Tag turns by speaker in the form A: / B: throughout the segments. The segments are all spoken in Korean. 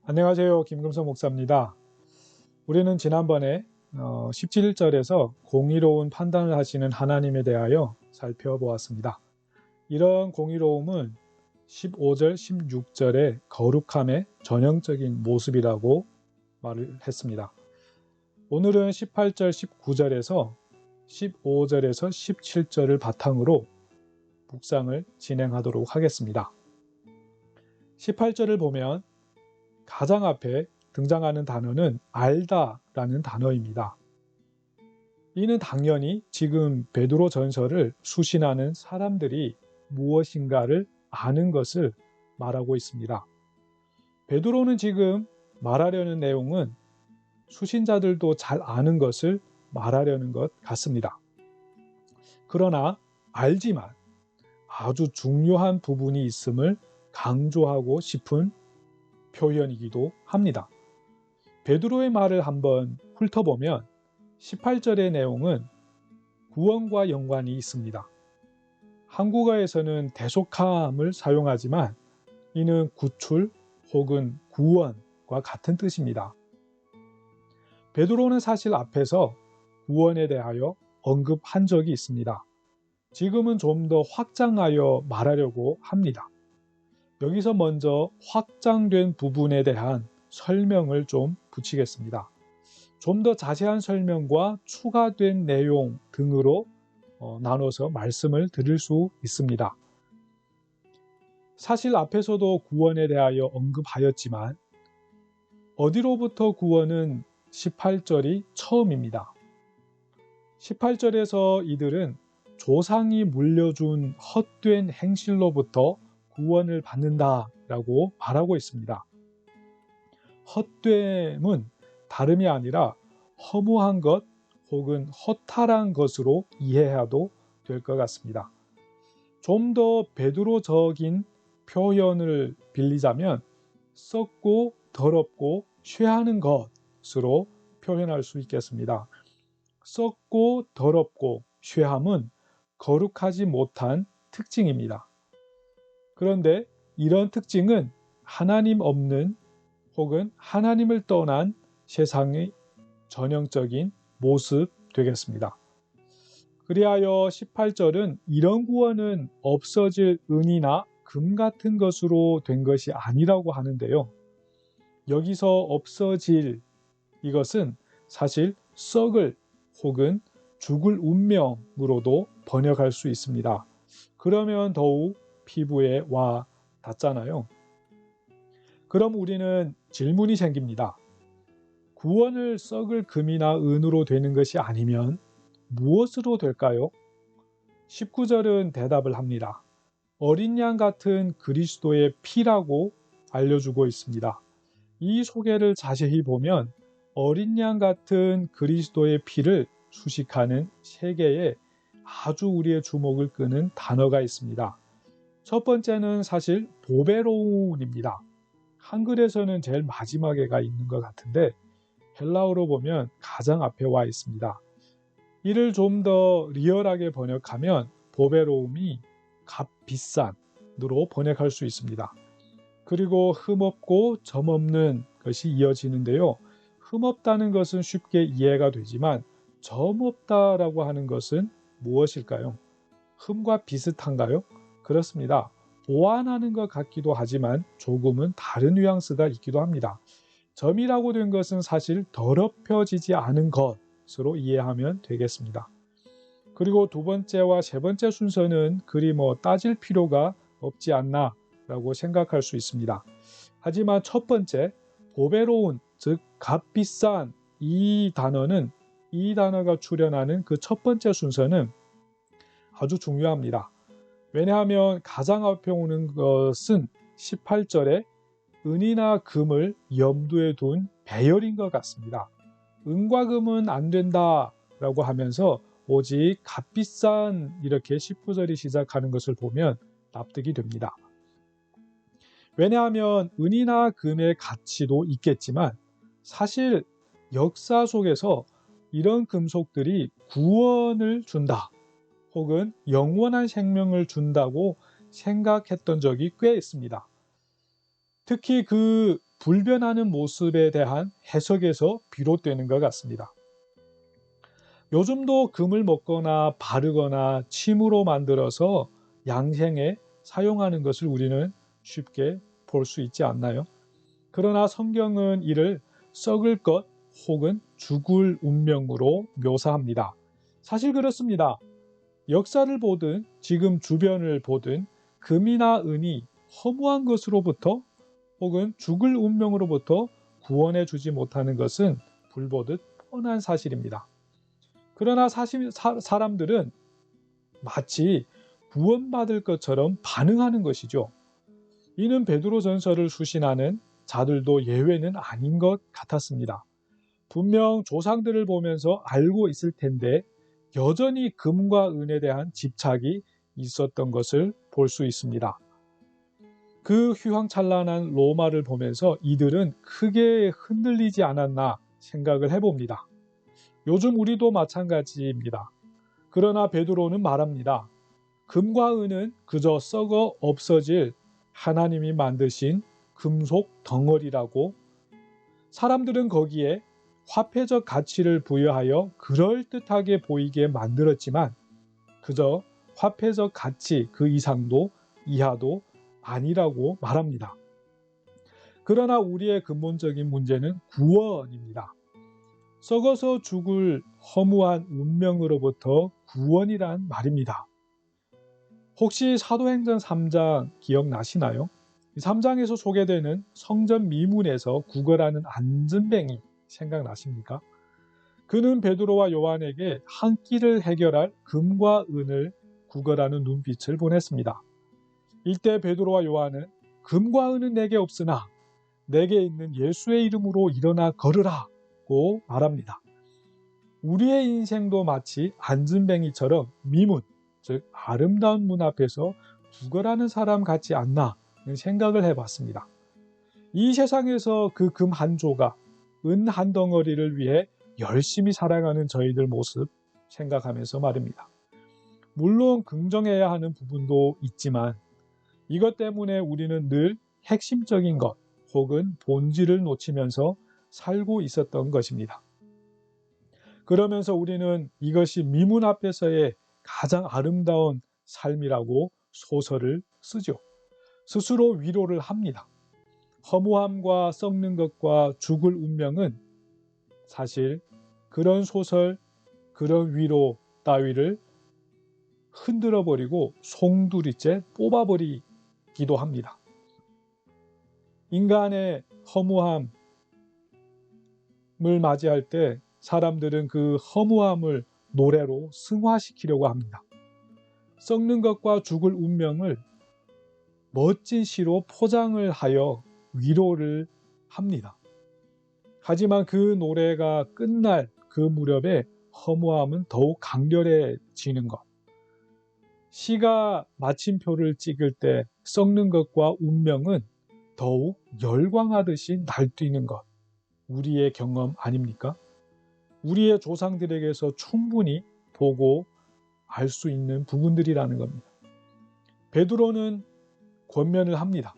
A: 안녕하세요. 김금성 목사입니다. 우리는 지난번에 17절에서 공의로운 판단을 하시는 하나님에 대하여 살펴보았습니다. 이런 공의로움은 15절, 16절의 거룩함의 전형적인 모습이라고 말을 했습니다. 오늘은 18절, 19절에서 15절에서 17절을 바탕으로 묵상을 진행하도록 하겠습니다. 18절을 보면 가장 앞에 등장하는 단어는 알다라는 단어입니다. 이는 당연히 지금 베드로 전서를 수신하는 사람들이 무엇인가를 아는 것을 말하고 있습니다. 베드로는 지금 말하려는 내용은 수신자들도 잘 아는 것을 말하려는 것 같습니다. 그러나 알지만 아주 중요한 부분이 있음을 강조하고 싶은 표현이기도 합니다. 베드로의 말을 한번 훑어보면 18절의 내용은 구원과 연관이 있습니다. 한국어에서는 대속함을 사용하지만 이는 구출 혹은 구원과 같은 뜻입니다. 베드로는 사실 앞에서 구원에 대하여 언급한 적이 있습니다. 지금은 좀 더 확장하여 말하려고 합니다. 여기서 먼저 확장된 부분에 대한 설명을 좀 붙이겠습니다. 좀 더 자세한 설명과 추가된 내용 등으로 나눠서 말씀을 드릴 수 있습니다. 사실 앞에서도 구원에 대하여 언급하였지만 어디로부터 구원은 18절이 처음입니다. 18절에서 이들은 조상이 물려준 헛된 행실로부터 구원을 받는다라고 말하고 있습니다. 헛됨은 다름이 아니라 허무한 것 혹은 허탈한 것으로 이해해도 될 것 같습니다. 좀 더 베드로적인 표현을 빌리자면 썩고 더럽고 쇠하는 것으로 표현할 수 있겠습니다. 썩고 더럽고 쇠함은 거룩하지 못한 특징입니다. 그런데 이런 특징은 하나님 없는 혹은 하나님을 떠난 세상의 전형적인 모습 되겠습니다. 그리하여 18절은 이런 구원은 없어질 은이나 금 같은 것으로 된 것이 아니라고 하는데요. 여기서 없어질 이것은 사실 썩을 혹은 죽을 운명으로도 번역할 수 있습니다. 그러면 더욱 피부에 와 닿잖아요. 그럼 우리는 질문이 생깁니다. 구원을 썩을 금이나 은으로 되는 것이 아니면 무엇으로 될까요? 19절은 대답을 합니다. 어린 양 같은 그리스도의 피라고 알려주고 있습니다. 이 소개를 자세히 보면 어린 양 같은 그리스도의 피를 수식하는 세 개의 아주 우리의 주목을 끄는 단어가 있습니다. 첫 번째는 사실 보베로운입니다. 한글에서는 제일 마지막에가 있는 것 같은데 헬라어로 보면 가장 앞에 와 있습니다. 이를 좀 더 리얼하게 번역하면 보베로움이 값비싼으로 번역할 수 있습니다. 그리고 흠없고 점없는 것이 이어지는데요. 흠없다는 것은 쉽게 이해가 되지만 점없다라고 하는 것은 무엇일까요? 흠과 비슷한가요? 그렇습니다. 보완하는 것 같기도 하지만 조금은 다른 뉘앙스가 있기도 합니다. 점이라고 된 것은 사실 더럽혀지지 않은 것으로 이해하면 되겠습니다. 그리고 두 번째와 세 번째 순서는 그리 따질 필요가 없지 않나 라고 생각할 수 있습니다. 하지만 첫 번째, 보배로운, 즉 값비싼 이 단어가 출현하는 그 첫 번째 순서는 아주 중요합니다. 왜냐하면 가장 앞에 오는 것은 18절에 은이나 금을 염두에 둔 배열인 것 같습니다. 은과 금은 안 된다라고 하면서 오직 값비싼 이렇게 19절이 시작하는 것을 보면 납득이 됩니다. 왜냐하면 은이나 금의 가치도 있겠지만 사실 역사 속에서 이런 금속들이 구원을 준다 혹은 영원한 생명을 준다고 생각했던 적이 꽤 있습니다. 특히 그 불변하는 모습에 대한 해석에서 비롯되는 것 같습니다. 요즘도 금을 먹거나 바르거나 침으로 만들어서 양생에 사용하는 것을 우리는 쉽게 볼 수 있지 않나요? 그러나 성경은 이를 썩을 것 혹은 죽을 운명으로 묘사합니다. 사실 그렇습니다. 역사를 보든 지금 주변을 보든 금이나 은이 허무한 것으로부터 혹은 죽을 운명으로부터 구원해 주지 못하는 것은 불보듯 뻔한 사실입니다. 그러나 사람들은 마치 구원받을 것처럼 반응하는 것이죠. 이는 베드로전서를 수신하는 자들도 예외는 아닌 것 같았습니다. 분명 조상들을 보면서 알고 있을 텐데 여전히 금과 은에 대한 집착이 있었던 것을 볼 수 있습니다. 그 휘황찬란한 로마를 보면서 이들은 크게 흔들리지 않았나 생각을 해봅니다. 요즘 우리도 마찬가지입니다. 그러나 베드로는 말합니다. 금과 은은 그저 썩어 없어질 하나님이 만드신 금속 덩어리라고. 사람들은 거기에 화폐적 가치를 부여하여 그럴듯하게 보이게 만들었지만 그저 화폐적 가치 그 이상도 이하도 아니라고 말합니다. 그러나 우리의 근본적인 문제는 구원입니다. 썩어서 죽을 허무한 운명으로부터 구원이란 말입니다. 혹시 사도행전 3장 기억나시나요? 3장에서 소개되는 성전 미문에서 구걸하는 안전뱅이 생각나십니까? 그는 베드로와 요한에게 한 끼를 해결할 금과 은을 구걸하는 눈빛을 보냈습니다. 이때 베드로와 요한은 금과 은은 내게 없으나 내게 있는 예수의 이름으로 일어나 걸으라고 말합니다. 우리의 인생도 마치 안전뱅이처럼 미문, 즉 아름다운 문 앞에서 구걸하는 사람 같지 않나 생각을 해봤습니다. 이 세상에서 그 금 한 조각, 은 한 덩어리를 위해 열심히 살아가는 저희들 모습 생각하면서 말입니다. 물론 긍정해야 하는 부분도 있지만 이것 때문에 우리는 늘 핵심적인 것 혹은 본질을 놓치면서 살고 있었던 것입니다. 그러면서 우리는 이것이 미문 앞에서의 가장 아름다운 삶이라고 소설을 쓰죠. 스스로 위로를 합니다. 허무함과 썩는 것과 죽을 운명은 사실 그런 소설, 그런 위로 따위를 흔들어버리고 송두리째 뽑아버리기도 합니다. 인간의 허무함을 맞이할 때 사람들은 그 허무함을 노래로 승화시키려고 합니다. 썩는 것과 죽을 운명을 멋진 시로 포장을 하여 위로를 합니다. 하지만 그 노래가 끝날 그 무렵에 허무함은 더욱 강렬해지는 것. 시가 마침표를 찍을 때 썩는 것과 운명은 더욱 열광하듯이 날뛰는 것. 우리의 경험 아닙니까? 우리의 조상들에게서 충분히 보고 알 수 있는 부분들이라는 겁니다. 베드로는 권면을 합니다.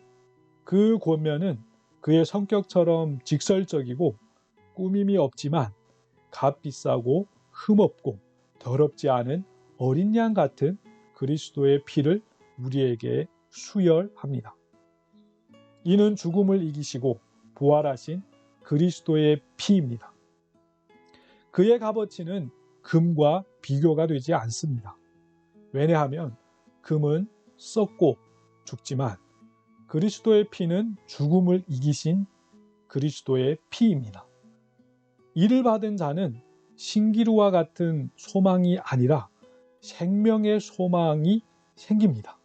A: 그 권면은 그의 성격처럼 직설적이고 꾸밈이 없지만 값비싸고 흠없고 더럽지 않은 어린 양 같은 그리스도의 피를 우리에게 수혈합니다. 이는 죽음을 이기시고 부활하신 그리스도의 피입니다. 그의 값어치는 금과 비교가 되지 않습니다. 왜냐하면 금은 썩고 죽지만 그리스도의 피는 죽음을 이기신 그리스도의 피입니다. 이를 받은 자는 신기루와 같은 소망이 아니라 생명의 소망이 생깁니다.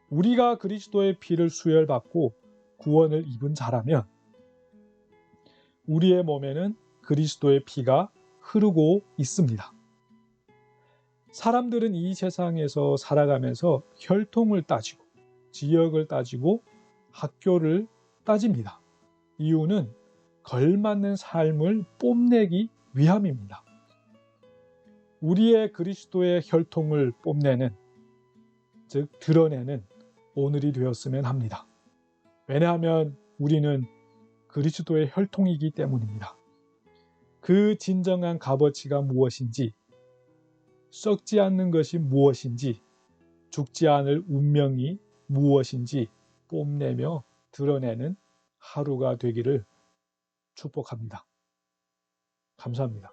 A: 우리가 그리스도의 피를 수혈받고 구원을 입은 자라면 우리의 몸에는 그리스도의 피가 흐르고 있습니다. 사람들은 이 세상에서 살아가면서 혈통을 따지고 지역을 따지고 학교를 따집니다. 이유는 걸맞는 삶을 뽐내기 위함입니다. 우리의 그리스도의 혈통을 뽐내는, 즉 드러내는 오늘이 되었으면 합니다. 왜냐하면 우리는 그리스도의 혈통이기 때문입니다. 그 진정한 값어치가 무엇인지, 썩지 않는 것이 무엇인지, 죽지 않을 운명이 무엇인지 뽐내며 드러내는 하루가 되기를 축복합니다. 감사합니다.